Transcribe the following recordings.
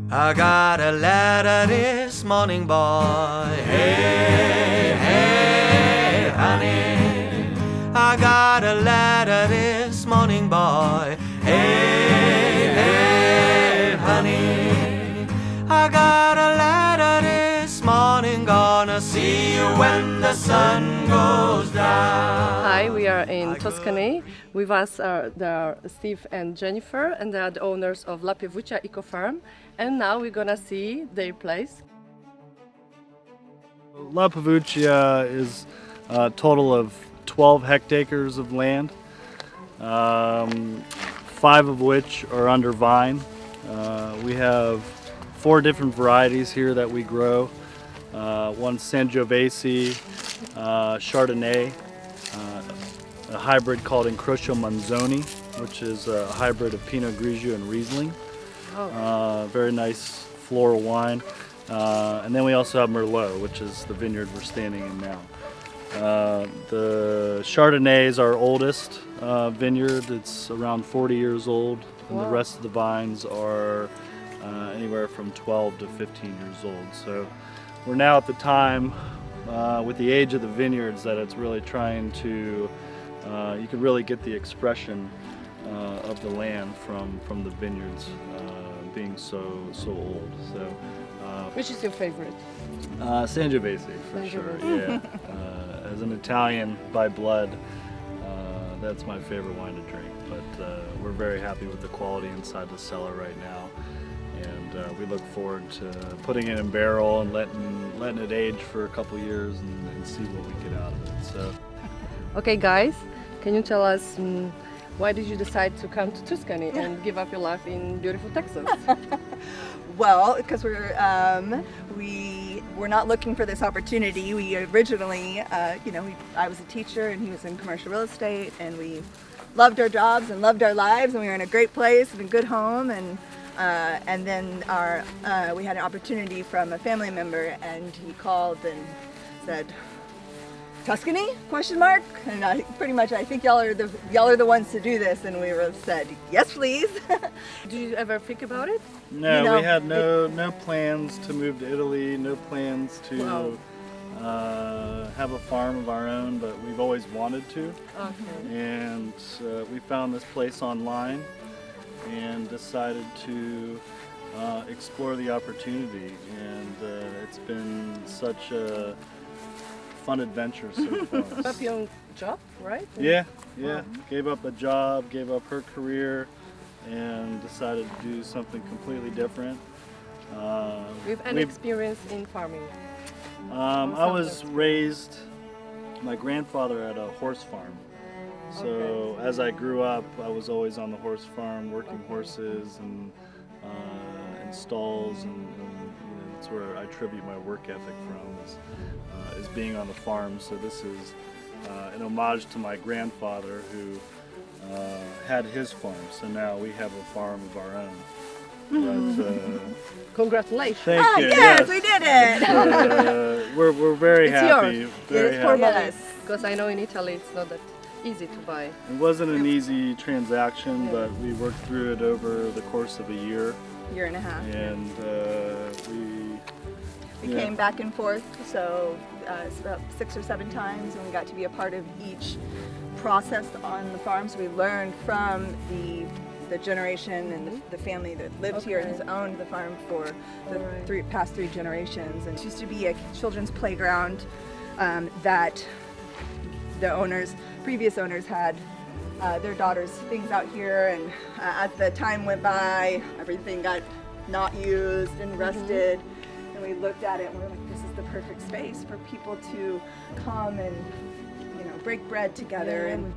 I got a letter this morning, boy. Hey, hey, honey. I got a letter this morning, boy. Hey, hey, honey. I got a letter this morning, gonna see you when the sun goes down. Hi, we are in Tuscany. With us are Steve and Jennifer, and they are the owners of La Pievuccia Eco Farm. And now we're gonna see their place. La Pievuccia is a total of 12 hectares of land, 5 of which are under vine. We have 4 different varieties here that we grow. One Sangiovese, Chardonnay, a hybrid called Incrocio Manzoni, which is a hybrid of Pinot Grigio and Riesling. Very nice floral wine. And then we also have Merlot, which is the vineyard we're standing in now. The Chardonnay is our oldest vineyard. It's around 40 years old, and the rest of the vines are anywhere from 12 to 15 years old. So we're now at the time with the age of the vineyards that it's really trying to, you can really get the expression of the land from the vineyards being so old. So, Which is your favorite? Sangiovese for sure. Yeah. As an Italian by blood, that's my favorite wine to drink. But we're very happy with the quality inside the cellar right now, and we look forward to putting it in barrel and letting it age for a couple years and see what we get out of it. So. Okay, guys, can you tell us why did you decide to come to Tuscany and give up your life in beautiful Texas? Well, because we were not looking for this opportunity. We originally, I was a teacher and he was in commercial real estate, and we loved our jobs and loved our lives, and we were in a great place and a good home, and then we had an opportunity from a family member, and he called and said, Tuscany? ? And I think y'all are the ones to do this, and we said yes, please. Did you ever think about it? No, we had no plans to move to Italy, no plans to have a farm of our own, but we've always wanted to. Okay. And we found this place online and decided to explore the opportunity, and it's been such a fun adventure so far. Gave up your job, right? Yeah. Gave up a job, gave up her career, and decided to do something completely different. With any experience in farming? I was raised, my grandfather had a horse farm. So as I grew up, I was always on the horse farm, working horses and in stalls, and that's where I attribute my work ethic from, is being on the farm. So this is an homage to my grandfather who had his farm. So now we have a farm of our own. But, congratulations! Thank you. Yes, we did it. We're very happy. Yours. Very for happy. us. Because I know in Italy it's not that easy to buy. It wasn't an easy transaction, but we worked through it over the course of a year. Year and a half. And we came back and forth, so it's about 6 or 7 times, and we got to be a part of each process on the farm. So we learned from the generation and the family that lived here and has owned the farm for the past 3 generations. And it used to be a children's playground that the previous owners had their daughters things out here, and as the time went by, everything got not used and rusted. And we looked at it and we were like, this is the perfect space for people to come and break bread together. And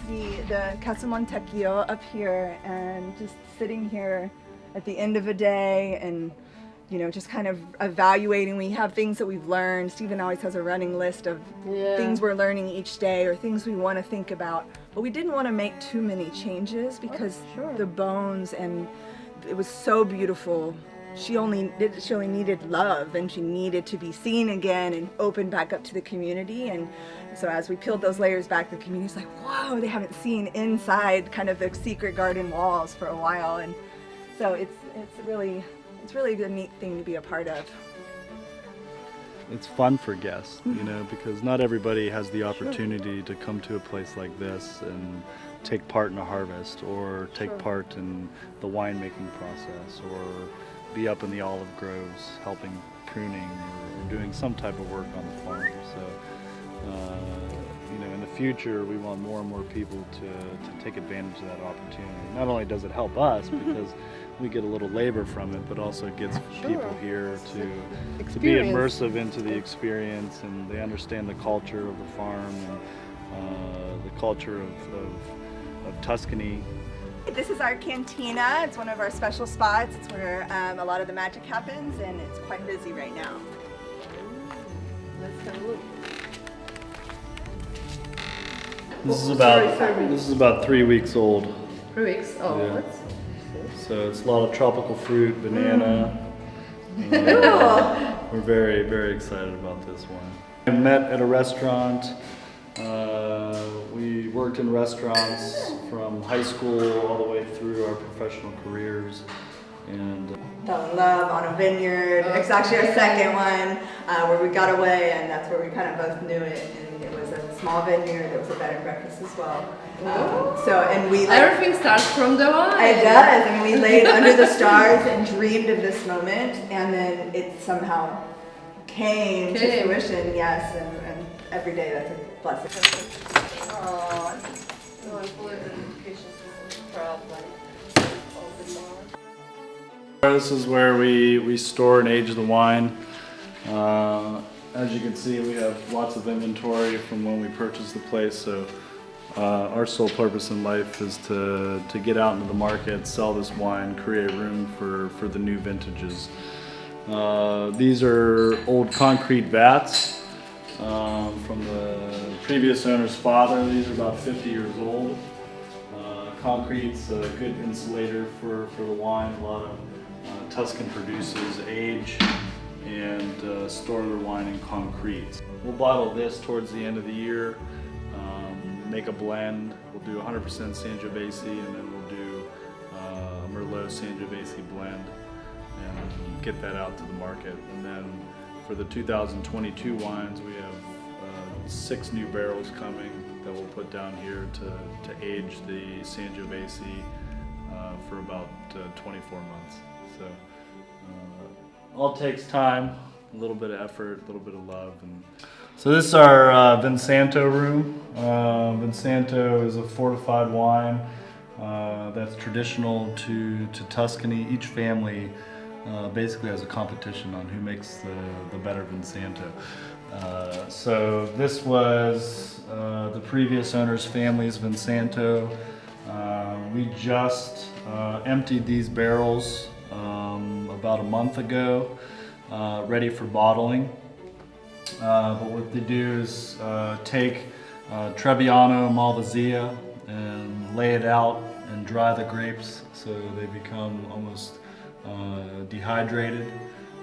the Casa Montecchio up here, and just sitting here at the end of a day and just kind of evaluating. We have things that we've learned. Stephen always has a running list of things we're learning each day or things we want to think about. But we didn't want to make too many changes because the bones, and it was so beautiful. She only needed love, and she needed to be seen again and opened back up to the community. And so as we peeled those layers back, the community's like, whoa, they haven't seen inside kind of the secret garden walls for a while. And So it's really a neat thing to be a part of. It's fun for guests, you know, because not everybody has the opportunity to come to a place like this and take part in a harvest or take part in the winemaking process or be up in the olive groves helping pruning or doing some type of work on the farm. So, you know, in the future, we want more and more people to take advantage of that opportunity. Not only does it help us because we get a little labor from it, but also it gets people here to be immersive into the experience, and they understand the culture of the farm and the culture of Tuscany. This is our cantina. It's one of our special spots. It's where a lot of the magic happens, and it's quite busy right now. Let's have a look. This is about 3 weeks old. 3 weeks. Oh, Yeah. let's So it's a lot of tropical fruit, banana. We're very, very excited about this one. I met at a restaurant. We worked in restaurants from high school all the way through our professional careers. And Fell in love on a vineyard. It's actually our second one where we got away, and that's where we kind of both knew it. And it was a small vineyard. It was a bed and breakfast as well. And we everything starts from the wine. It does. I mean, we laid under the stars and dreamed of this moment, and then it somehow came to fruition. Yes, and every day that's a blessing. Oh, no, I'm full of education system. Proud, like, all the more. this is where we store and age the wine. As you can see, we have lots of inventory from when we purchased the place. So our sole purpose in life is to get out into the market, sell this wine, create room for the new vintages. These are old concrete vats from the previous owner's father. These are about 50 years old. Concrete's a good insulator for the wine. A lot of Tuscan producers age and store their wine in concrete. We'll bottle this towards the end of the year, make a blend. We'll do 100% Sangiovese, and then we'll do a Merlot Sangiovese blend and get that out to the market. And then for the 2022 wines, we have 6 new barrels coming that we'll put down here to age the Sangiovese for about 24 months. So all takes time, a little bit of effort, a little bit of love. And so this is our Vinsanto room. Vinsanto is a fortified wine that's traditional to Tuscany. Each family basically has a competition on who makes the better Vinsanto. So this was the previous owner's family's Vinsanto. We just emptied these barrels about a month ago, ready for bottling. But what they do is take Trebbiano Malvasia and lay it out and dry the grapes so they become almost dehydrated,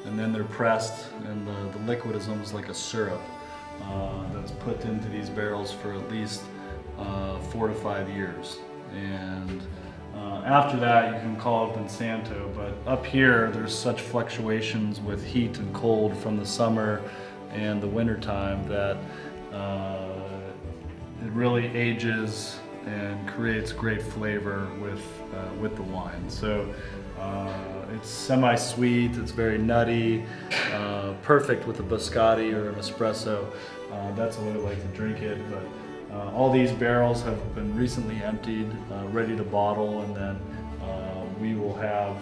and then they're pressed, and the liquid is almost like a syrup that's put into these barrels for at least 4 to 5 years. And after that, you can call it Vinsanto, but up here there's such fluctuations with heat and cold from the summer and the winter time that it really ages and creates great flavor with the wine. So it's semi-sweet, it's very nutty, perfect with a biscotti or an espresso. That's the way I like to drink it. But all these barrels have been recently emptied, ready to bottle, and then we will have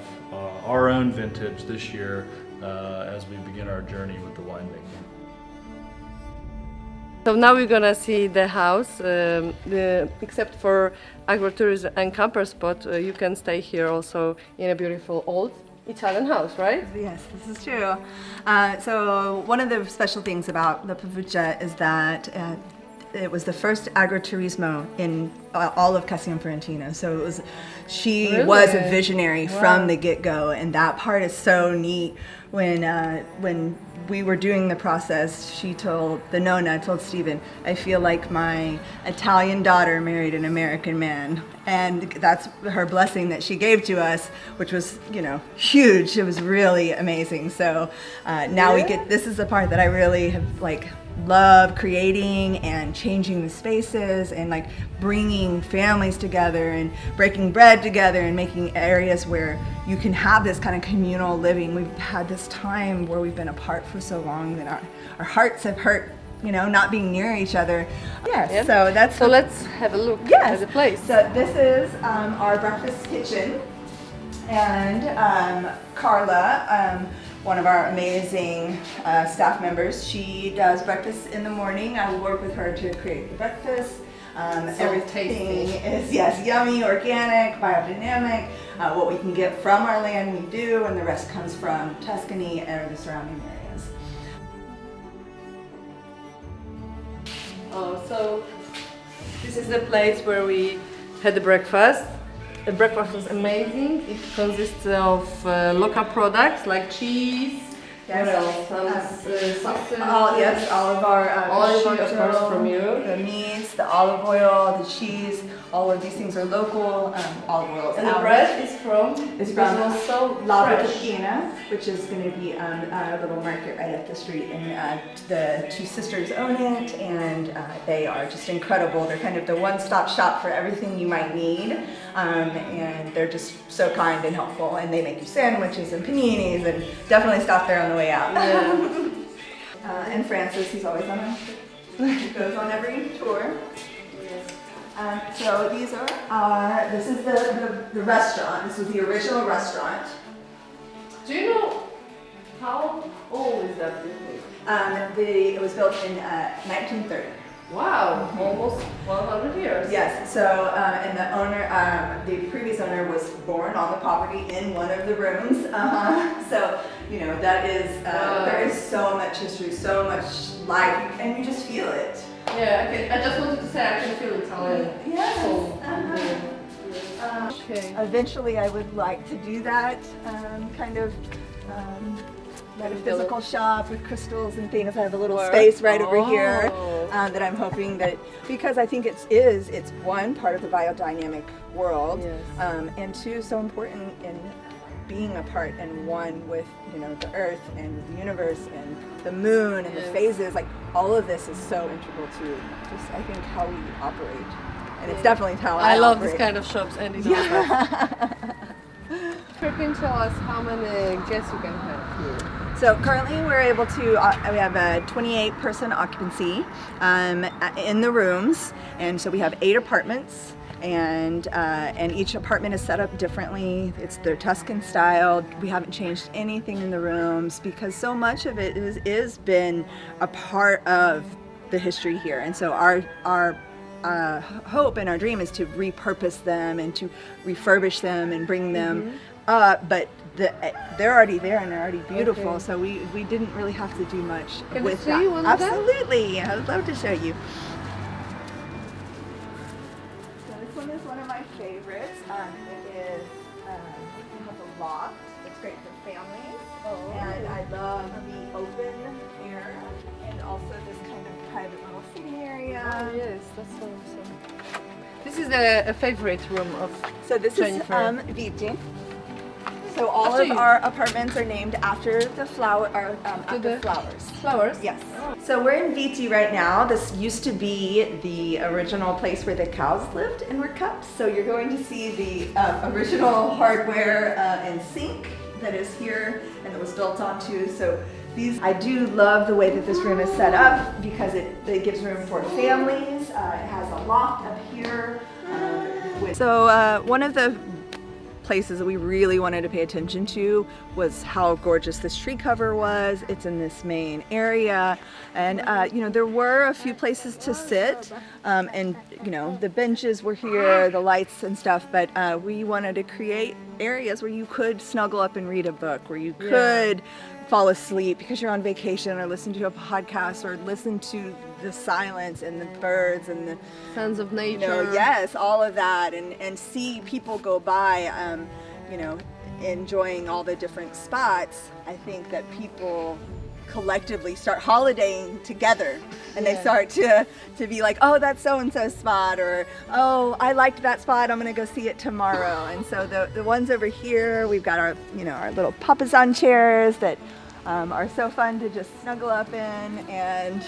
our own vintage this year as we begin our journey with the winemaking. So now we're gonna see the house. Except for agritourism and camper spot, you can stay here also in a beautiful old Italian house, right? Yes, this is true. So one of the special things about the Pievuccia is that it was the first agriturismo in all of Castiglion Fiorentino. So it was, she was a visionary from the get-go, and that part is so neat when we were doing the process, the Nonna told Stephen, I feel like my Italian daughter married an American man. And that's her blessing that she gave to us, which was, huge. It was really amazing. So now this is the part that I really have love creating and changing the spaces and bringing families together and breaking bread together and making areas where you can have this kind of communal living. We've had this time where we've been apart for so long that our hearts have hurt, not being near each other. Yes. So let's have a look at the place. So this is our breakfast kitchen, and Carla, one of our amazing staff members, she does breakfast in the morning. I will work with her to create the breakfast. Everything is yummy, organic, biodynamic. What we can get from our land we do, and the rest comes from Tuscany and the surrounding areas. Oh, so this is the place where we had the breakfast. The breakfast was amazing. It consists of local products like cheese. What else? Sausage. All of our olive oil, of course, from you. The meats, the olive oil, the cheese. All of these things are local. Olive oil is and the bread is from? It's from also La Pievuccia, which is going to be a little market right up the street, and the two sisters own it, and they are just incredible. They're kind of the one-stop shop for everything you might need, and they're just so kind and helpful, and they make you sandwiches and paninis, and definitely stop there on the way out. Yeah. And Francis, he's always he goes on every tour. So these are this is the restaurant. This was the original restaurant. Do you know how old is that building? It was built in 1930. Wow, almost 100 years. Yes. So and the owner, the previous owner, was born on the property in one of the rooms. So that is there is so much history, so much life, and you just feel it. Yeah, I just wanted to say I can feel Italian. Yes. Okay. Eventually, I would like to do that kind of metaphysical shop with crystals and things. I have a little space right over here that I'm hoping because I think it's one part of the biodynamic world, and two, so important in being a part and one with the earth and the universe and the moon and the phases. All of this is so integral to just I think how we operate, and it's definitely how I love operate. this kind of shops and Can you tell us how many guests you can have here? So currently we're able to, we have a 28-person occupancy in the rooms, and so we have 8 apartments. And each apartment is set up differently. It's their Tuscan style. We haven't changed anything in the rooms because so much of it is been a part of the history here. And so our hope and our dream is to repurpose them and to refurbish them and bring them up. But they're already there and they're already beautiful. Okay. So we didn't really have to do much with that. You Absolutely, I would love to show you. Is one of my favorites. It has a loft. It's great for families. And I love the open air and also this kind of private little seating area. Oh yes, that's awesome. This is a favorite room of Jennifer. This is Viti. So all of our apartments are named after the flowers. Flowers? Yes. So we're in Viti right now. This used to be the original place where the cows lived and were kept. So you're going to see the original hardware and sink that is here and that was built onto. So I do love the way that this room is set up because it gives room for families. It has a loft up here. So one of the places that we really wanted to pay attention to was how gorgeous this tree cover was. It's in this main area, and there were a few places to sit, and the benches were here, the lights and stuff, but we wanted to create areas where you could snuggle up and read a book, where you could fall asleep because you're on vacation, or listen to a podcast, or listen to the silence and the birds and the sounds of nature. Yes, all of that, and see people go by. enjoying all the different spots, I think that people collectively start holidaying together, and they start to be like, oh, that's so and so spot, or oh, I liked that spot, I'm gonna go see it tomorrow. And so the ones over here, we've got our our little papasan chairs that are so fun to just snuggle up in, and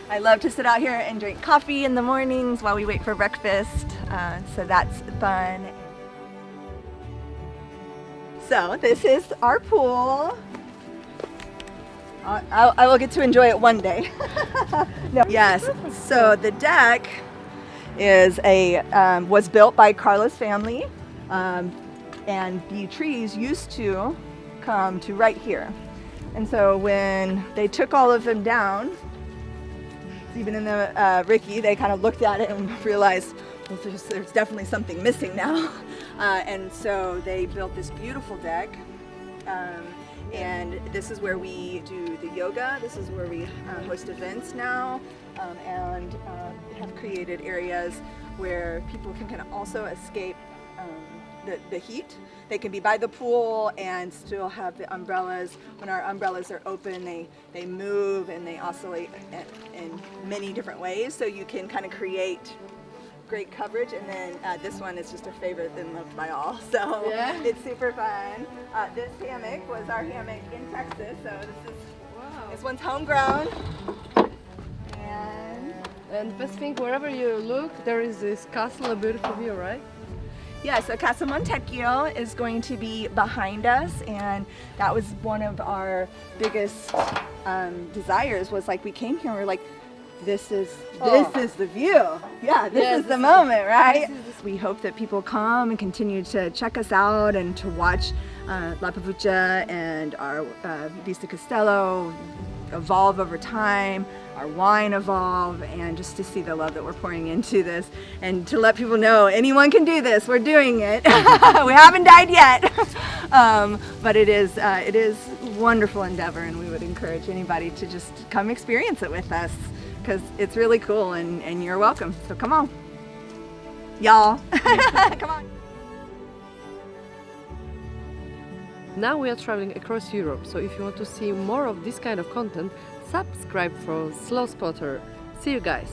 I love to sit out here and drink coffee in the mornings while we wait for breakfast, so that's fun. So this is our pool. I will get to enjoy it one day. No. Yes, so the deck was built by Carla's family, and the trees used to come to right here. And so when they took all of them down, even in the Ricky, they kind of looked at it and realized, well, there's definitely something missing now. And so they built this beautiful deck. And this is where we do the yoga. This is where we host events now, and have created areas where people can kind of also escape the heat. They can be by the pool and still have the umbrellas. When our umbrellas are open, they move and they oscillate in many different ways, so you can kind of create great coverage. And then this one is just a favorite and loved by all, so it's super fun. This hammock was our hammock in Texas, so this one's homegrown. And best thing, wherever you look, there is this castle, a beautiful view, right? Yeah, so Casa Montecchio is going to be behind us, and that was one of our biggest desires. Was like, we came here and we're like, this is the view. Yeah, this is the moment, right? We hope that people come and continue to check us out and to watch La Pievuccia and our Vista Castello evolve over time, our wine evolve, and just to see the love that we're pouring into this, and to let people know anyone can do this. We're doing it. We haven't died yet. But it is wonderful endeavor, and we would encourage anybody to just come experience it with us, because it's really cool, and you're welcome. So come on, y'all. Come on. Now we are traveling across Europe, so if you want to see more of this kind of content, subscribe for Slow Spotter. See you guys!